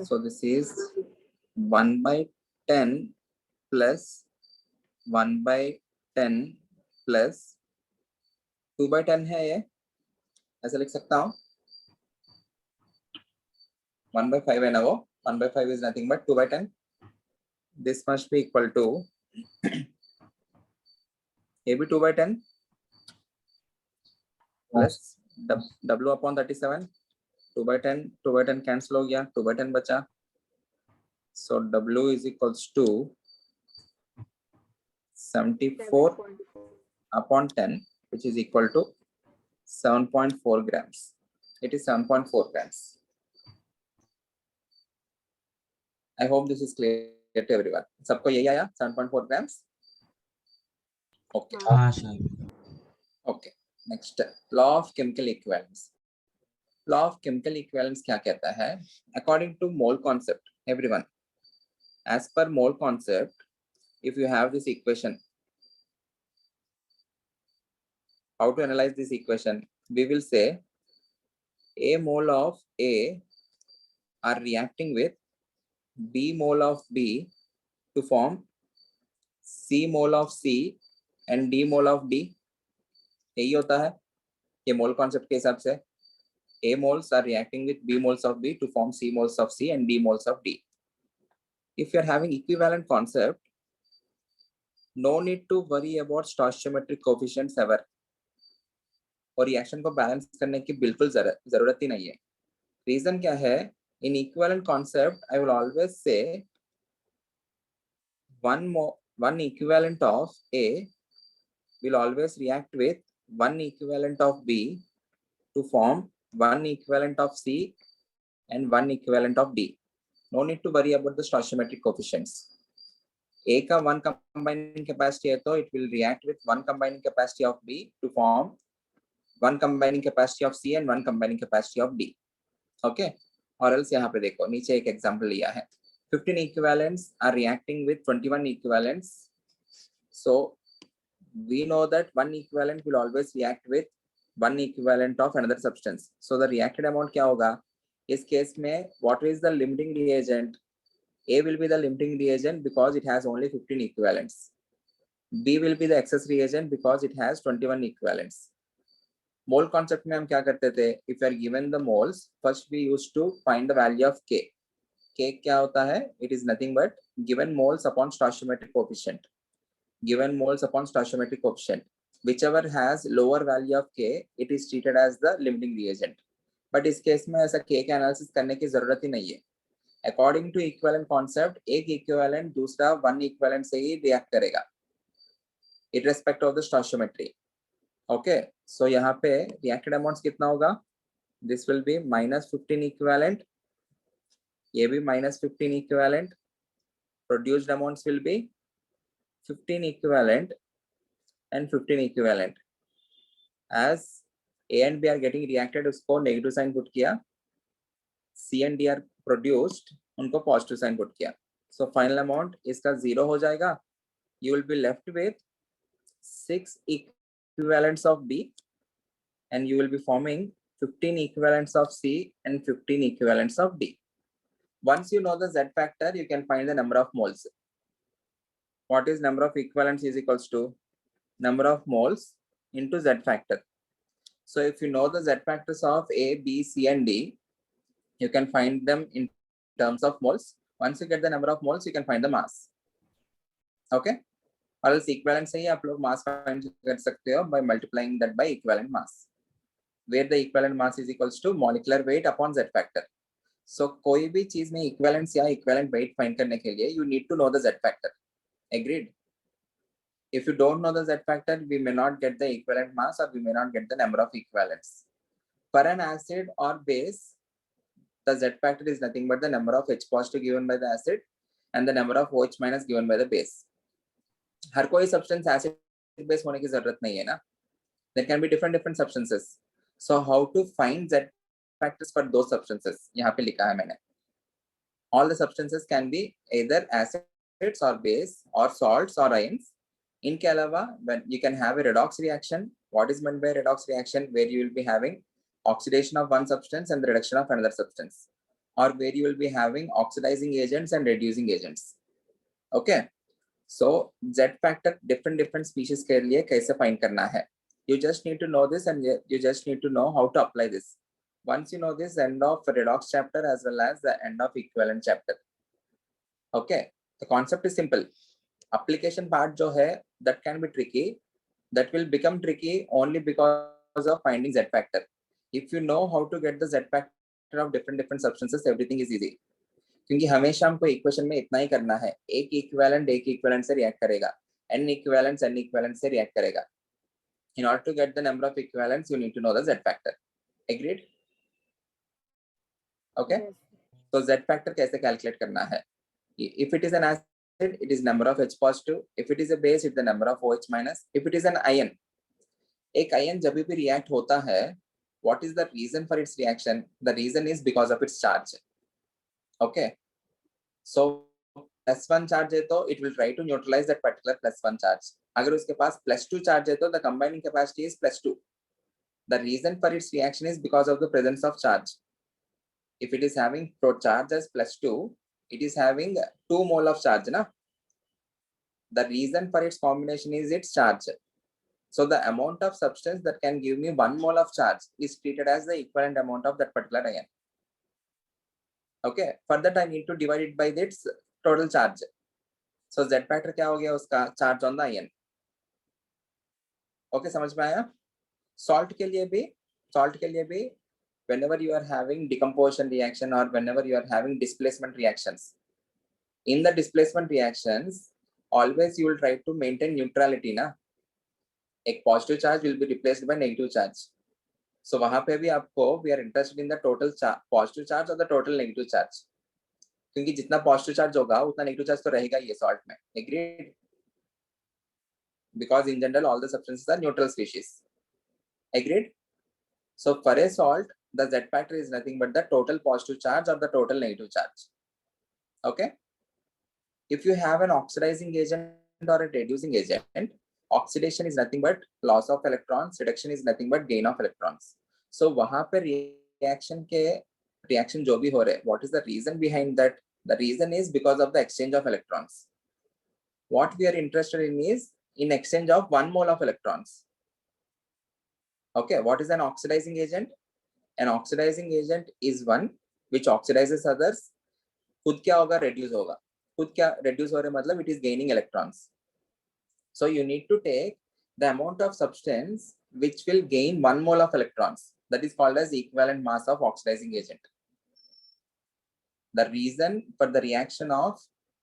So this is 1 by 10 plus 1 by 10 plus 2 by 10 है ये. ऐसा लिख सकता हूँ. 1 by 5 है ना वो. 1 by 5 is nothing but 2 by 10. This must be equal to A B 2 by 10 plus W upon 37. 2 by 10 cancel हो गया. 2 by 10 बचा. So W is equals to 74 upon 10, which is equal to 7.4 grams. It is 7.4 grams. I hope this is clear to everyone. सबको यही आया 7.4 grams. Okay. हाँ sir. Okay. Next, law of chemical equivalence. Law of chemical equivalence क्या कहता है? According to mole concept, everyone. As per mole concept, if you have this equation, how to analyze this equation? We will say A mole of A are reacting with B mole of B to form C mole of C and D mole of D. यही होता है ये mole concept के हिसाब से. A moles are reacting with B moles of B to form C moles of C and D moles of D. If you are having equivalent concept, no need to worry about stoichiometric coefficients ever. और reaction को balance करने की बिल्कुल जरूरत ही नहीं है. Reason क्या है? In equivalent concept I will always say one equivalent of A will always react with one equivalent of B to form one equivalent of C and one equivalent of D. No need to worry about the stoichiometric coefficients. A का 1 combining capacity है तो it will react with 1 combining capacity of B to form 1 combining capacity of C and 1 combining capacity of D. Okay, और else यहाँ पे देखो नीचे एक example लिया है 15 equivalents are reacting with 21 equivalents. So we know that one equivalent will always react with one equivalent of another substance. So the reacted amount क्या होगा इस केस में? What is the limiting reagent? A will be the limiting reagent because it has only 15 equivalents. B will be the excess reagent because it has 21 equivalents. Mole concept में हम क्या करते थे? If we are given the moles, first we used to find the value of K. K क्या होता है? It is nothing but given moles upon stoichiometric coefficient. Given moles upon stoichiometric coefficient. Whichever has lower value of K, it is treated as the limiting reagent. But इस case में ऐसा K का analysis करने की जरूरत ही नहीं है. According to equivalent concept, एक equivalent दूसरा one equivalent से ही react करेगा, irrespective of the stoichiometry. Okay, so यहाँ पे reacted amounts कितना होगा? This will be minus 15 equivalent, ये भी minus 15 equivalent. Produced amounts will be 15 equivalent and 15 equivalent. As A and B are getting reacted, उसको negative sign put किया. C and D are produced, उनको positive sign put किया. So final amount इसका 0 हो जाएगा. You will be left with 6 equivalents of B and you will be forming 15 equivalents of C and 15 equivalents of D. Once you know the Z factor, you can find the number of moles. What is number of equivalents is equals to number of moles into Z factor. So if you know the Z factors of A, B, C and D, you can find them in terms of moles. Once you get the number of moles, you can find the mass. Okay? Or else equivalent से ही आप लोग mass find कर सकते हो by multiplying that by equivalent mass, where the equivalent mass is equals to molecular weight upon Z factor. So कोई भी चीज में equivalence या equivalent weight find करने के लिए you need to know the Z factor. Agreed? If you don't know the Z factor, we may not get the equivalent mass or we may not get the number of equivalents. For an acid or base, the Z factor is nothing but the number of H positive given by the acid and the number of OH minus given by the base. हर कोई substance acid base होने की जरूरत नहीं है ना. There can be different substances. So how to find Z factors for those substances? यहाँ पे लिखा है मैंने. All the substances can be either acids or base or salts or ions. इनके अलावा when you can have a redox reaction. What is meant by redox reaction? Where you will be having oxidation of one substance and the reduction of another substance, or where you will be having oxidizing agents and reducing agents. Okay, so Z factor different species के लिए कैसे find करना है? You just need to know this and you just need to know how to apply this. Once you know this, end of redox chapter as well as the end of equivalent chapter. Okay, the concept is simple. Application part जो है that can be tricky, that will become tricky only because of finding Z factor. If you know how to get the Z factor of different substances, everything is easy. क्योंकि हमेशा हमको equation में इतना ही करना है, एक इक्विवेलेंट से react करेगा, n इक्विवेलेंट से रिएक्ट करेगा. In order to get the number of equivalents, you need to know the Z factor. Agreed? Okay. Yes. So Z factor कैसे calculate करना है? If it is an acid, it is number of H positive. If it is a base, it's the number of OH minus. If it is an ion, एक ion जब भी react होता है, what is the reason for its reaction? The reason is because of its charge. Okay. So +1 charge है तो it will try to neutralize that particular +1 charge. अगर उसके पास +2 charge है तो the combining capacity is +2. The reason for its reaction is because of the presence of charge. If it is having charge as +2, it is having 2 mole of charge, na? The reason for its combination is its charge. So the amount of substance that can give me 1 mole of charge is treated as the equivalent amount of that particular ion. Okay, for that I need to divide it by its total charge. So Z factor क्या हो गया उसका? Charge on the ion. Okay, समझ में आया? Salt के लिए भी whenever you are having decomposition reaction or whenever you are having displacement reactions, in the displacement reactions always you will try to maintain neutrality ना. एक positive charge will be replaced by negative charge. So वहां पे भी आपको we are interested in the total positive charge or the total negative charge. क्योंकि जितना positive charge होगा उतना नेगेटिव चार्ज तो रहेगा ही सॉल्ट में. Agreed? Because in general all the substances are neutral species. Agreed? So for a salt, the Z factor is nothing but the total positive charge or the total negative charge. Okay? If you have an oxidizing agent or a reducing agent, oxidation is nothing but loss of electrons, reduction is nothing but gain of electrons. So वहां पे reaction जो भी हो रहे, what is the reason behind that? The reason is because of the exchange of electrons. What we are interested in is in exchange of 1 mole of electrons. Okay, what is an oxidizing agent? An oxidizing agent is one which oxidizes others. खुद क्या होगा? Reduce होगा. खुद क्या reduce हो रहे मतलब it is gaining electrons. So you need to take the amount of substance which will gain 1 mole of electrons. That is called as equivalent mass of oxidizing agent. The reason for the reaction of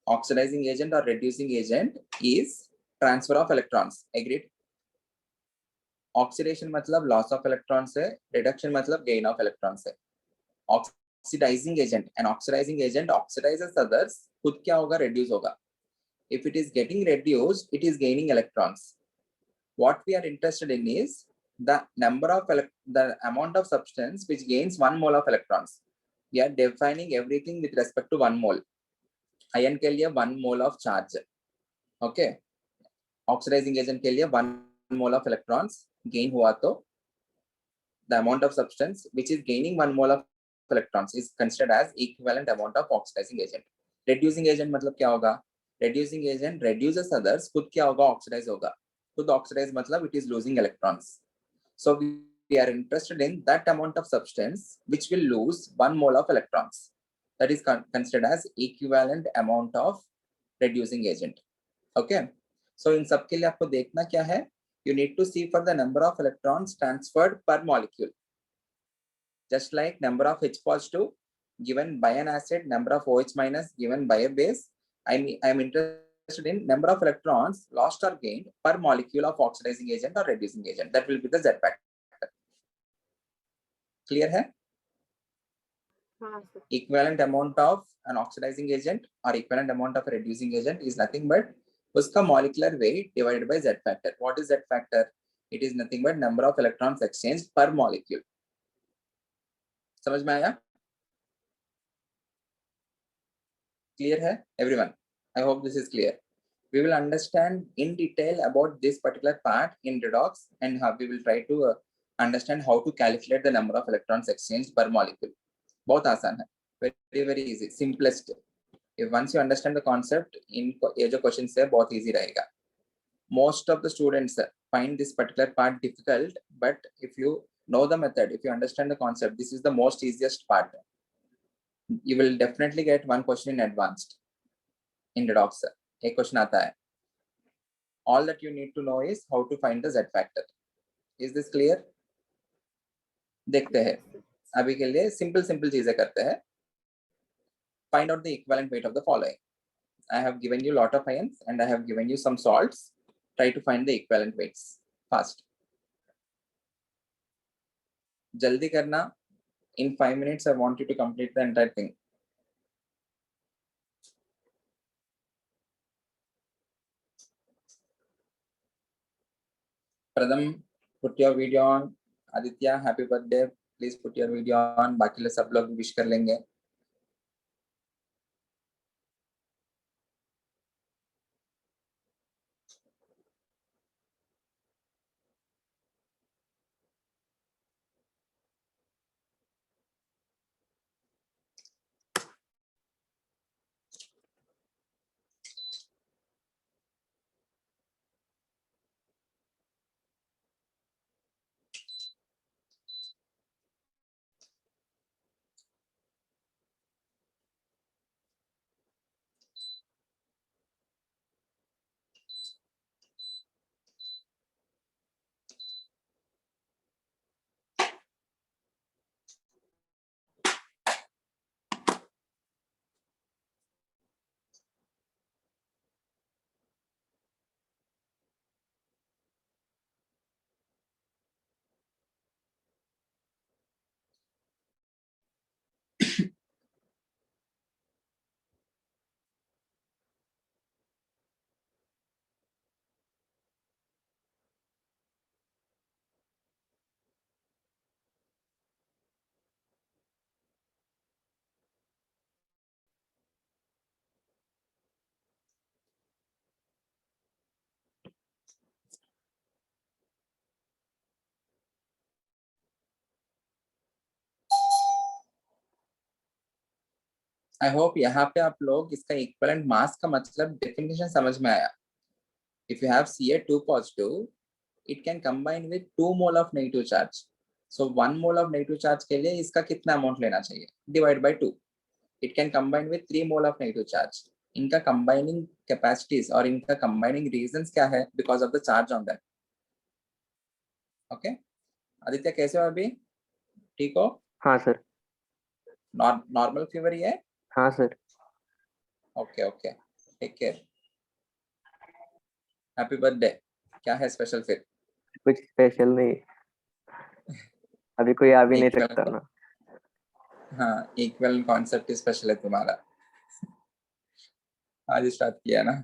oxidizing agent or reducing agent is transfer of electrons. Agreed? Oxidation मतलब loss of electrons है, reduction मतलब gain of electrons है. Oxidizing agent, an oxidizing agent oxidizes others, खुद क्या होगा? Reduce होगा. If it is getting reduced, it is gaining electrons. What we are interested in is the amount of substance which gains 1 mole of electrons. We are defining everything with respect to 1 mole. Ion के लिए 1 mole of charge. Okay. Oxidizing agent के लिए 1 mole of electrons gain हुआ तो the amount of substance which is gaining 1 mole of electrons is considered as equivalent amount of oxidizing agent. Reducing agent मतलब क्या होगा? Reducing agent reduces others, खुद क्या होगा? Oxidize होगा. खुद oxidize मतलब it is losing electrons. So we are interested in that amount of substance which will lose 1 mole of electrons. That is considered as equivalent amount of reducing agent. Okay. So in सब के लिए आपको देखना क्या है? You need to see for the number of electrons transferred per molecule. Just like number of H positive given by an acid, number of OH minus given by a base, I am interested in number of electrons lost or gained per molecule of oxidizing agent or reducing agent. That will be the Z factor. Clear है? Equivalent amount of an oxidizing agent or equivalent amount of a reducing agent is nothing but उसका molecular weight divided by Z factor. What is Z factor? It is nothing but number of electrons exchanged per molecule. समझ में आया? Clear है everyone? I hope this is clear. We will understand in detail about this particular part in redox and how we will try to understand how to calculate the number of electrons exchanged per molecule. बहुत आसान है. Very easy. Simplest. If once you understand the concept, in ये जो questions है बहुत easy रहेगा. Most of the students find this particular part difficult, but if you know the method, if you understand the concept, this is the most easiest part. You will definitely get one question in advanced in redox. एक question आता है. All that you need to know is how to find the Z factor. Is this clear? देखते हैं. अभी के लिए simple चीजें करते हैं. Find out the equivalent weight of the following. I have given you lot of ions and I have given you some salts. Try to find the equivalent weights fast. जल्दी करना. In 5 minutes, I want you to complete the entire thing. Pradam, put your video on. Aditya, happy birthday. Please put your video on. बाकी लोग सब लोग wish कर लेंगे. I hope यहाँ पे आप लोग इसका इक्विवेलेंट मास का मतलब डेफिनेशन समझ में आया. If you have Ca2 positive, it can combine with 2 mole of negative charge. So 1 mole of negative charge के लिए इसका कितना अमाउंट लेना चाहिए? Divide by 2. It can combine with 3 mole of negative charge. इनका combining capacities और इनका combining reasons क्या है? Because of the charge on that. Okay? Aditya कैसे हो अभी? ठीक हो? हाँ सर. नॉर्मल फीवर ही है? हाँ sir. Okay okay, take care. Happy birthday. क्या है स्पेशल फिर? कुछ स्पेशल नहीं, अभी कोई आ भी नहीं सकता ना. हाँ, इक्वल कॉन्सेप्ट स्पेशल है तुम्हारा. आज स्टार्ट किया ना.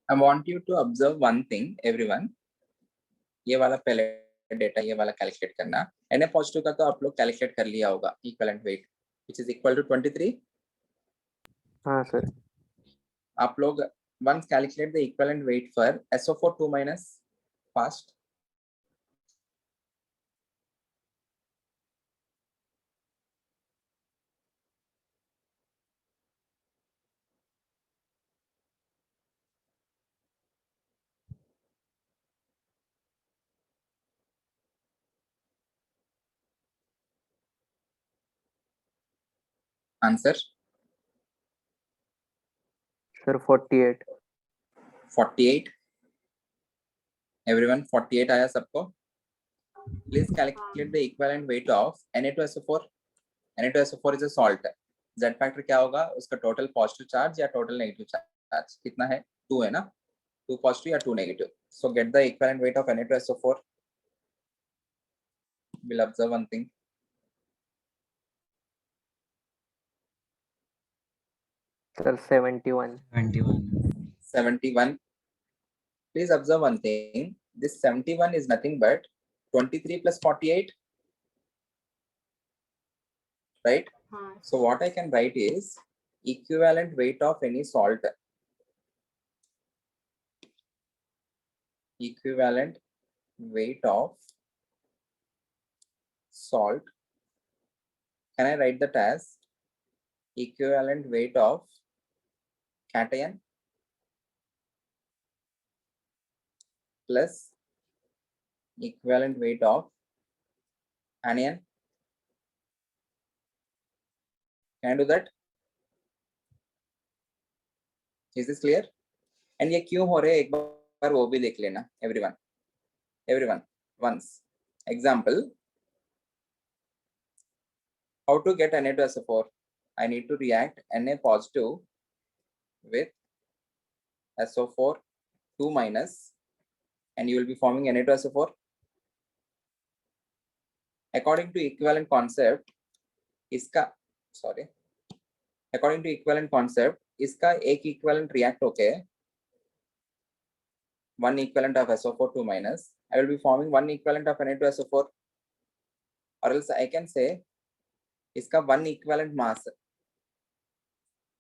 I want you to observe one thing, everyone. ये वाला पहले डेटा, ये वाला कैलकुलेट करना. Na पॉजिटिव का तो आप लोग कैलकुलेट कर लिया होगा, equivalent weight which is equal to 23. हाँ सर. आप लोग once calculate the equivalent weight for SO4 2 minus fast. Answer sir 48. 48. Everyone 48 आया सबको? Please calculate the equivalent weight of Na2SO4. Na2SO4 is a salt. Z factor क्या होगा? उसका total positive charge या total negative charge कितना है? 2 है ना? 2 positive या 2 negative. So get the equivalent weight of Na2SO4. We'll observe one thing. Sir 71. 71. Please observe one thing. This 71 is nothing but 23 plus 48, right? So what I can write is equivalent weight of any salt. Equivalent weight of salt. Can I write that as equivalent weight of cation plus equivalent weight of anion? Can I do that? Is this clear? And ये क्यों हो रहे हैं एक बार वो भी देख लेना. Everyone once. Example, how to get Na2SO4? I need to react Na positive with SO4 2 minus, and you will be forming Na2SO4. According to equivalent concept, according to equivalent concept, इसका एक equivalent react होके 1 equivalent of SO4 2 minus, I will be forming 1 equivalent of Na2SO4, or else I can say इसका 1 equivalent mass,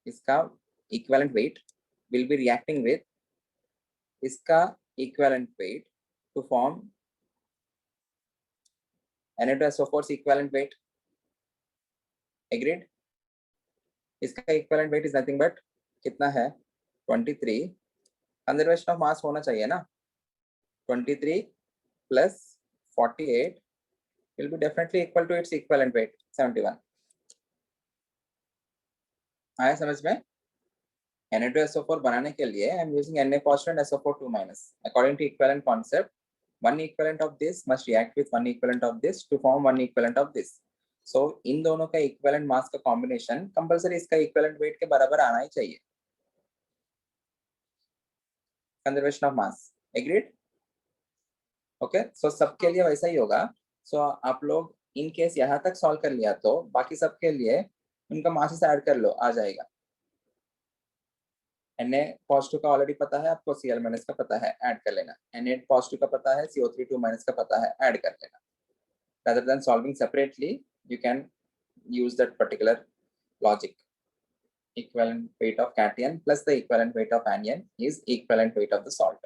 इसका equivalent weight will be reacting with इसका equivalent weight to form Na2SO4's equivalent weight. Agreed? इसका equivalent weight is nothing but कितना है? 23. Conservation of mass होना चाहिए ना? 23 plus 48 will be definitely equal to its equivalent weight 71. आया समझ में? Na2SO4 बनाने के लिए I am using Na positive and SO4 2 minus. According to equivalent concept, one equivalent of this must react with one equivalent of this to form one equivalent of this. So इन दोनों का equivalent mass का combination compulsory इसका equivalent weight के बराबर आना ही चाहिए. Conservation of mass. Agreed? Okay. So सबके लिए वैसा ही होगा. So आप लोग in case यहाँ तक solve कर लिया तो बाकी सबके लिए उनका masses ऐड कर लो, आ जाएगा. Na पॉजिटिव का ऑलरेडी पता है आपको, Cl माइनस का पता है, ऐड कर लेना. Na पॉजिटिव का पता है, CO3 2 माइनस का पता है, ऐड कर लेना. Rather than solving separately, you can use that particular logic. Equivalent weight of cation plus the equivalent weight of anion is equivalent weight of the salt.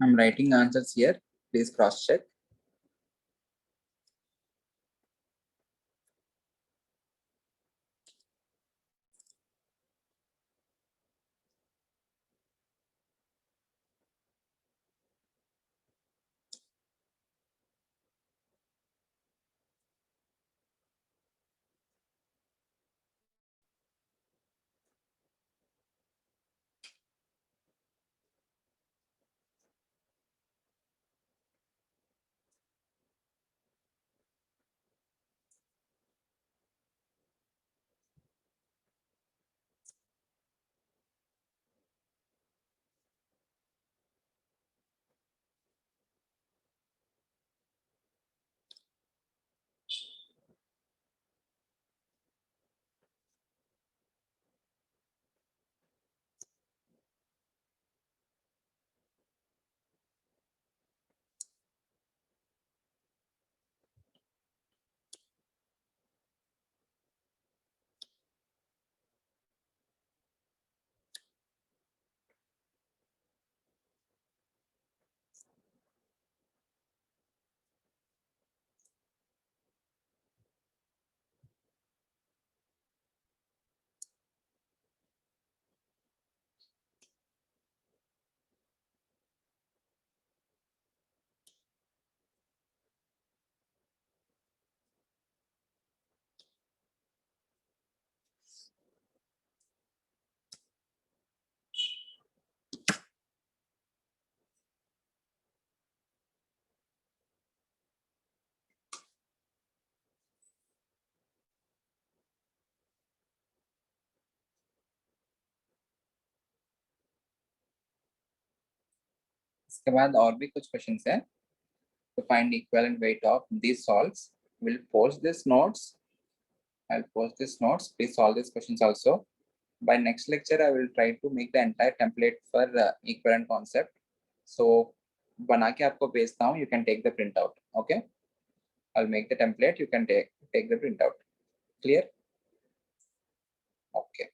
I'm writing answers here. Please cross check. इसके बाद और भी कुछ questions हैं. To find equivalent weight of these salts, we'll post these notes. I'll post these notes. Please solve these questions also. By next lecture, I will try to make the entire template for equivalent concept. So बना के आपको भेजता हूँ. You can take the printout. Okay? I'll make the template. You can take the printout. Clear? Okay.